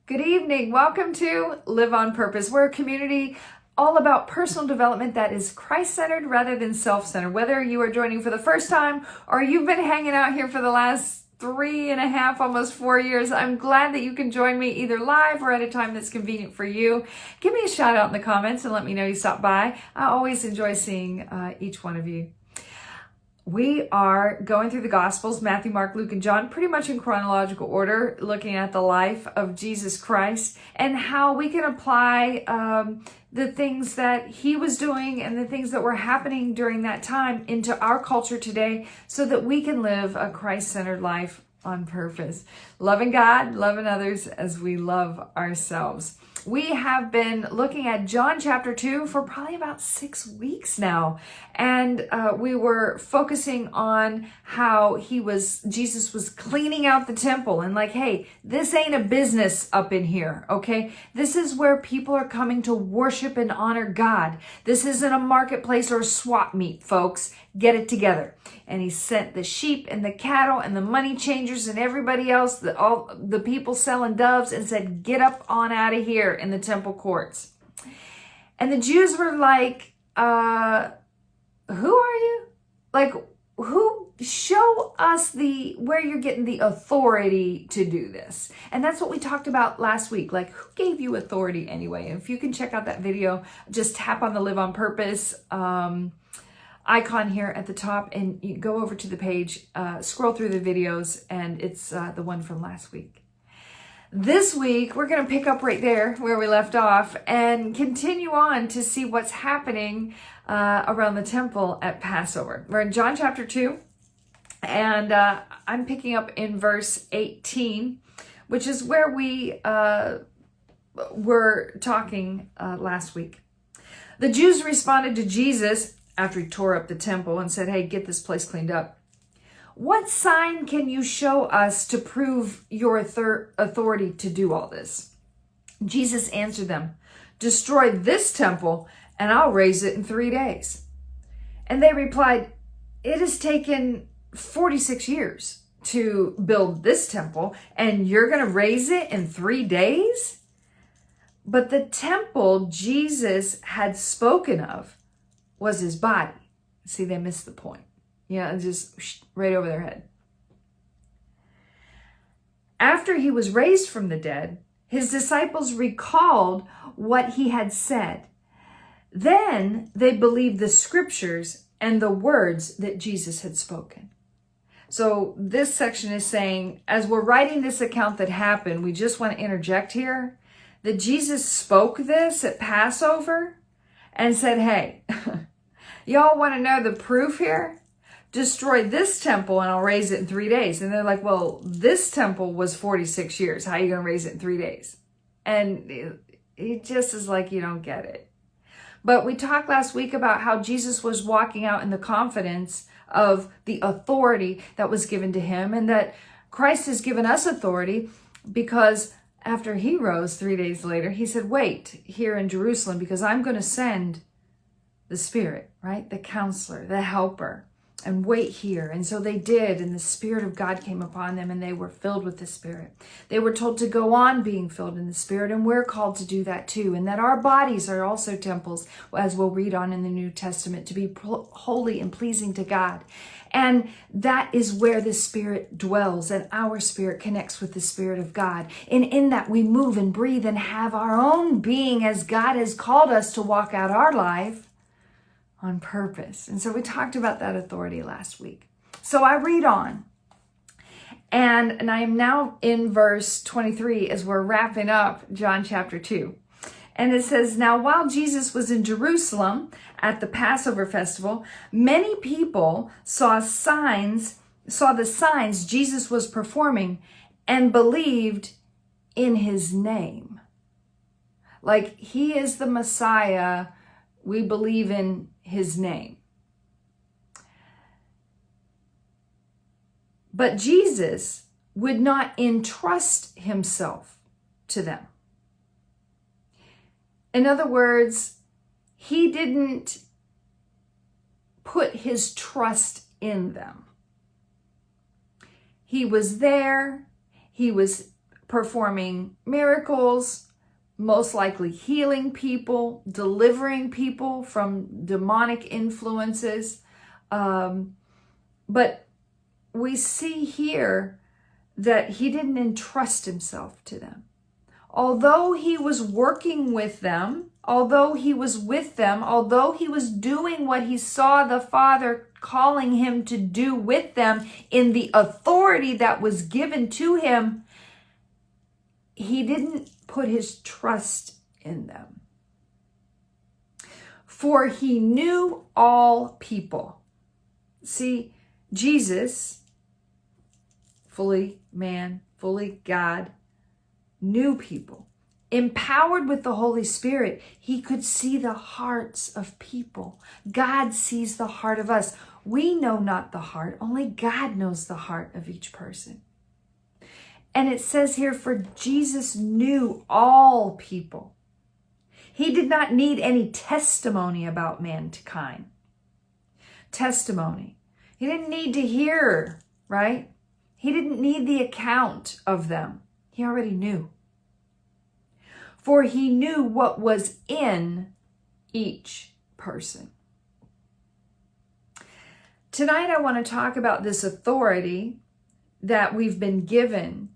Good evening. Welcome to Live on Purpose. We're a community all about personal development that is Christ-centered rather than self-centered. Whether you are joining for the first time or you've been hanging out here for the last 3.5, almost 4 years, I'm glad that you can join me either live or at a time that's convenient for you. Give me a shout out in the comments and let me know you stopped by. I always enjoy seeing each one of you. We are going through the Gospels, Matthew, Mark, Luke, and John, pretty much in chronological order, looking at the life of Jesus Christ and how we can apply the things that he was doing and the things that were happening during that time into our culture today so that we can live a Christ-centered life on purpose. Loving God, loving others as we love ourselves. We have been looking at John chapter 2 for probably about 6 weeks now. And we were focusing on how Jesus was cleaning out the temple and like, hey, this ain't a business up in here, okay? This is where people are coming to worship and honor God. This isn't a marketplace or a swap meet, folks. Get it together. And he sent the sheep and the cattle and the money changers and everybody else, all the people selling doves, and said, get up on out of here in the temple courts. And the Jews were like, who are you? Like, who? Show us where you're getting the authority to do this. And that's what we talked about last week. Like, who gave you authority anyway? And if you can check out that video, just tap on the Live on Purpose icon here at the top and you go over to the page, scroll through the videos, and it's the one from last week. This week, we're going to pick up right there where we left off and continue on to see what's happening around the temple at Passover. We're in John chapter 2, and I'm picking up in verse 18, which is where we were talking last week. The Jews responded to Jesus after he tore up the temple and said, hey, get this place cleaned up. What sign can you show us to prove your authority to do all this? Jesus answered them, destroy this temple and I'll raise it in 3 days. And they replied, it has taken 46 years to build this temple and you're going to raise it in 3 days? But the temple Jesus had spoken of was his body. See, they missed the point. Yeah, just right over their head. After he was raised from the dead, his disciples recalled what he had said. Then they believed the scriptures and the words that Jesus had spoken. So this section is saying, as we're writing this account that happened, we just want to interject here that Jesus spoke this at Passover and said, hey, y'all want to know the proof here? Destroy this temple and I'll raise it in 3 days. And they're like, well, this temple was 46 years. How are you going to raise it in 3 days? And it just is like, you don't get it. But we talked last week about how Jesus was walking out in the confidence of the authority that was given to him, and that Christ has given us authority because after he rose 3 days later, he said, wait here in Jerusalem because I'm going to send the Spirit, right? The counselor, the helper, and wait here. And so they did, and the Spirit of God came upon them, and they were filled with the Spirit. They were told to go on being filled in the Spirit, and we're called to do that too, and that our bodies are also temples, as we'll read on in the New Testament, to be holy and pleasing to God. And that is where the Spirit dwells, and our spirit connects with the Spirit of God. And in that we move and breathe and have our own being as God has called us to walk out our life on purpose. And so we talked about that authority last week. So I read on. And I am now in verse 23 as we're wrapping up John chapter 2. And it says, now while Jesus was in Jerusalem at the Passover festival, many people saw the signs Jesus was performing and believed in his name. Like, he is the Messiah. We believe in his name. But Jesus would not entrust himself to them. In other words, he didn't put his trust in them. He was there. He was performing miracles, most likely healing people, delivering people from demonic influences. But we see here that he didn't entrust himself to them. Although he was working with them, although he was with them, although he was doing what he saw the Father calling him to do with them in the authority that was given to him, he didn't put his trust in them. For he knew all people. See, Jesus, fully man, fully God, knew people. Empowered with the Holy Spirit, he could see the hearts of people. God sees the heart of us. We know not the heart, only God knows the heart of each person. And it says here, for Jesus knew all people. He did not need any testimony about mankind. Testimony. He didn't need to hear, right? He didn't need the account of them. He already knew. For he knew what was in each person. Tonight I want to talk about this authority that we've been given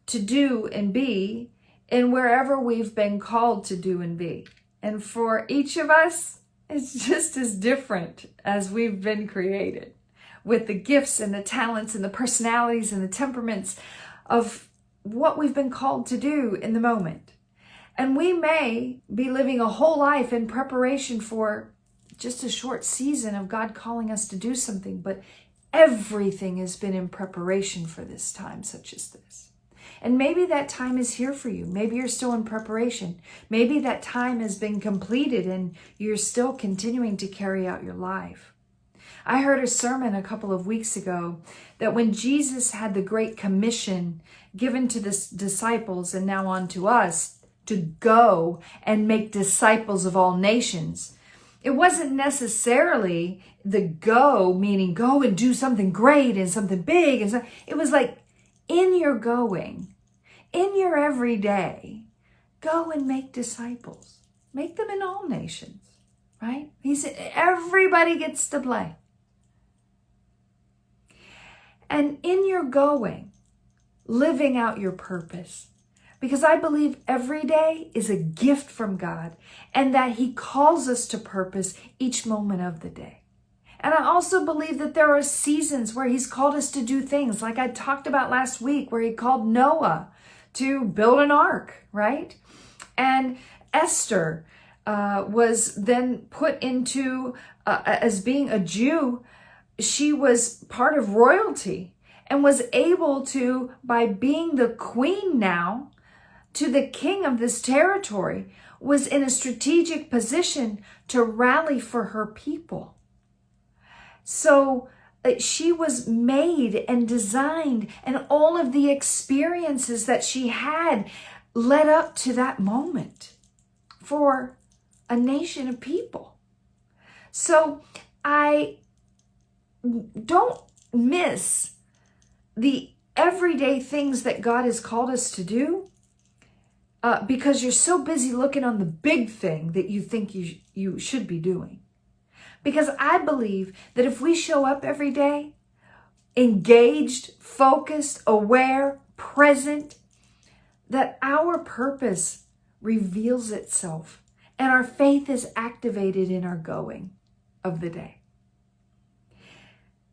to do and be in wherever we've been called to do and be. And for each of us, it's just as different as we've been created, with the gifts and the talents and the personalities and the temperaments of what we've been called to do in the moment. And we may be living a whole life in preparation for just a short season of God calling us to do something, but everything has been in preparation for this time such as this. And maybe that time is here for you. Maybe you're still in preparation. Maybe that time has been completed and you're still continuing to carry out your life. I heard a sermon a couple of weeks ago that when Jesus had the Great Commission given to the disciples and now on to us to go and make disciples of all nations, it wasn't necessarily the go, meaning go and do something great and something big. And so it was like, in your going, in your everyday, go and make disciples. Make them in all nations, right? He said everybody gets to play. And in your going, living out your purpose. Because I believe every day is a gift from God and that he calls us to purpose each moment of the day. And I also believe that there are seasons where he's called us to do things like I talked about last week, where he called Noah to build an ark, right? And Esther was then put into, as being a Jew, she was part of royalty and was able to, by being the queen now to the king of this territory, was in a strategic position to rally for her people. So she was made and designed, and all of the experiences that she had led up to that moment for a nation of people. So I don't miss the everyday things that God has called us to do because you're so busy looking on the big thing that you think you should be doing. Because I believe that if we show up every day, engaged, focused, aware, present, that our purpose reveals itself and our faith is activated in our going of the day.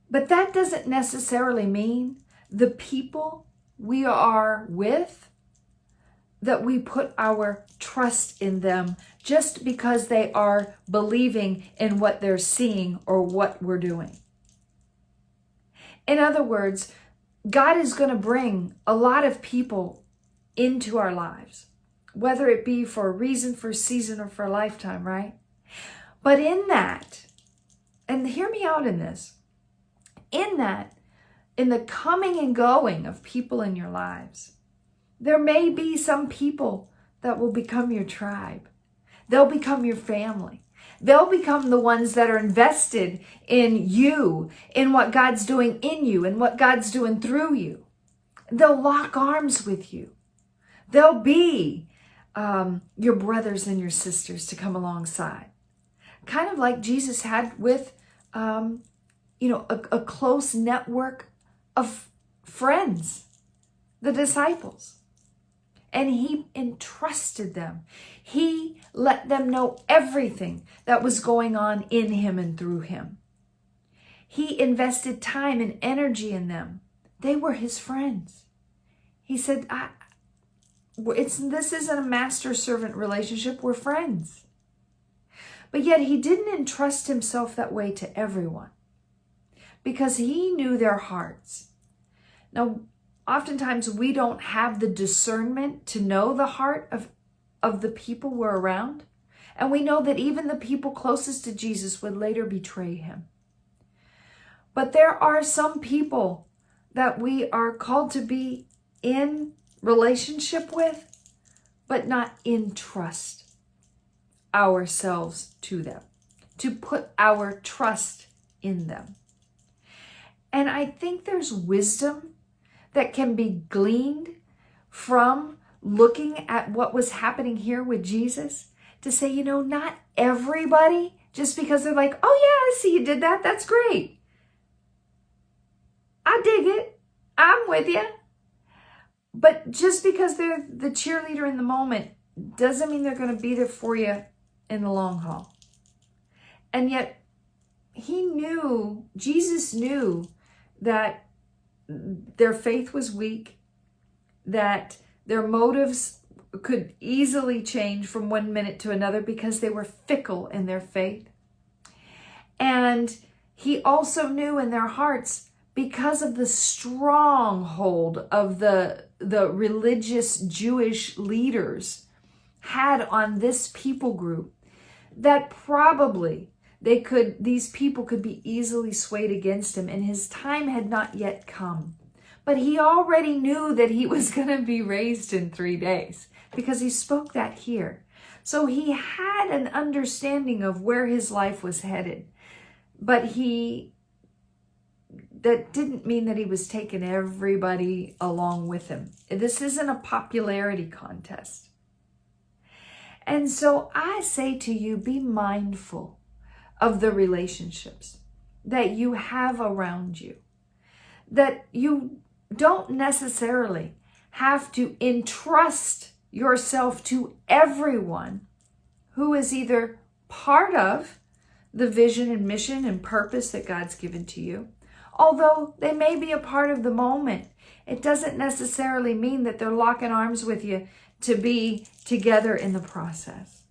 But that doesn't necessarily mean the people we are with, that we put our trust in them just because they are believing in what they're seeing or what we're doing. In other words, God is going to bring a lot of people into our lives, whether it be for a reason, for a season, or for a lifetime, right? But in that, and hear me out in this, in the coming and going of people in your lives, there may be some people that will become your tribe. They'll become your family. They'll become the ones that are invested in you, in what God's doing in you, and what God's doing through you. They'll lock arms with you. They'll be your brothers and your sisters to come alongside. Kind of like Jesus had with, a close network of friends, the disciples. And he entrusted them. He let them know everything that was going on in him and through him. He invested time and energy in them. They were his friends. He said, this isn't a master-servant relationship. We're friends. But yet he didn't entrust himself that way to everyone because he knew their hearts. Now, oftentimes we don't have the discernment to know the heart of the people we're around. And we know that even the people closest to Jesus would later betray him. But there are some people that we are called to be in relationship with, but not entrust ourselves to them, to put our trust in them. And I think there's wisdom that can be gleaned from looking at what was happening here with Jesus to say, not everybody, just because they're like, oh yeah, I see you did that. That's great. I dig it. I'm with you. But just because they're the cheerleader in the moment doesn't mean they're going to be there for you in the long haul. And yet Jesus knew that their faith was weak, that their motives could easily change from one minute to another because they were fickle in their faith. And he also knew in their hearts, because of the stronghold of the religious Jewish leaders had on this people group, that probably these people could be easily swayed against him, and his time had not yet come. But he already knew that he was going to be raised in 3 days because he spoke that here. So he had an understanding of where his life was headed. But that didn't mean that he was taking everybody along with him. This isn't a popularity contest. And so I say to you, be mindful of the relationships that you have around you, that you don't necessarily have to entrust yourself to everyone who is either part of the vision and mission and purpose that God's given to you. Although they may be a part of the moment, it doesn't necessarily mean that they're locking arms with you to be together in the process.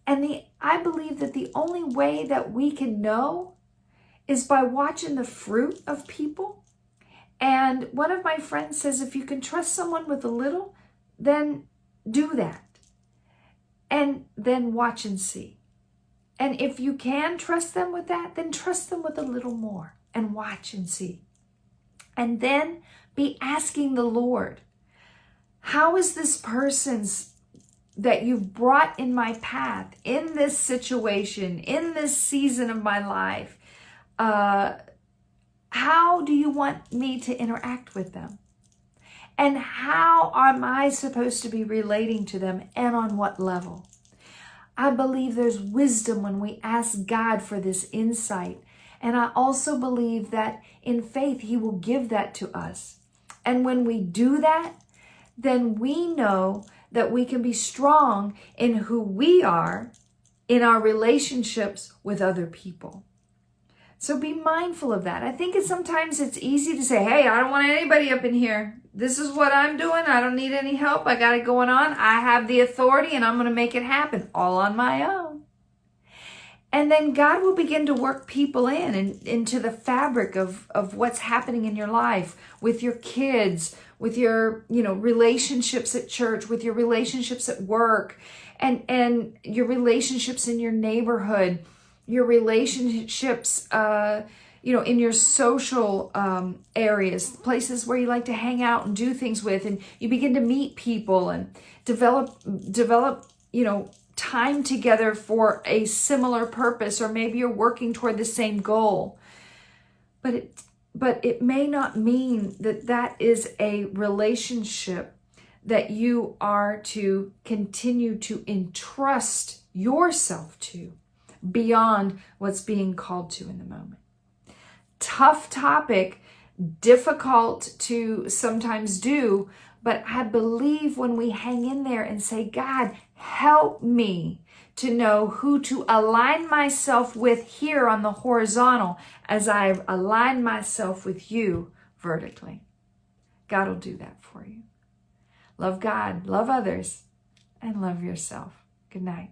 And I believe that the only way that we can know is by watching the fruit of people. And one of my friends says, if you can trust someone with a little, then do that. And then watch and see. And if you can trust them with that, then trust them with a little more and watch and see. And then be asking the Lord, how is this person's that you've brought in my path, in this situation, in this season of my life, how do you want me to interact with them? And how am I supposed to be relating to them, and on what level? I believe there's wisdom when we ask God for this insight. And I also believe that in faith, he will give that to us. And when we do that, then we know that we can be strong in who we are in our relationships with other people. So be mindful of that. I think sometimes it's easy to say, hey, I don't want anybody up in here. This is what I'm doing. I don't need any help. I got it going on. I have the authority and I'm going to make it happen all on my own. And then God will begin to work people into the fabric of what's happening in your life, with your kids, with your relationships at church, with your relationships at work, and your relationships in your neighborhood, your relationships in your social areas, places where you like to hang out and do things with, and you begin to meet people and develop time together for a similar purpose, or maybe you're working toward the same goal. But it may not mean that is a relationship that you are to continue to entrust yourself to beyond what's being called to in the moment. Tough topic, difficult to sometimes do, but I believe when we hang in there and say, God, help me to know who to align myself with here on the horizontal as I align myself with you vertically. God will do that for you. Love God, love others, and love yourself. Good night.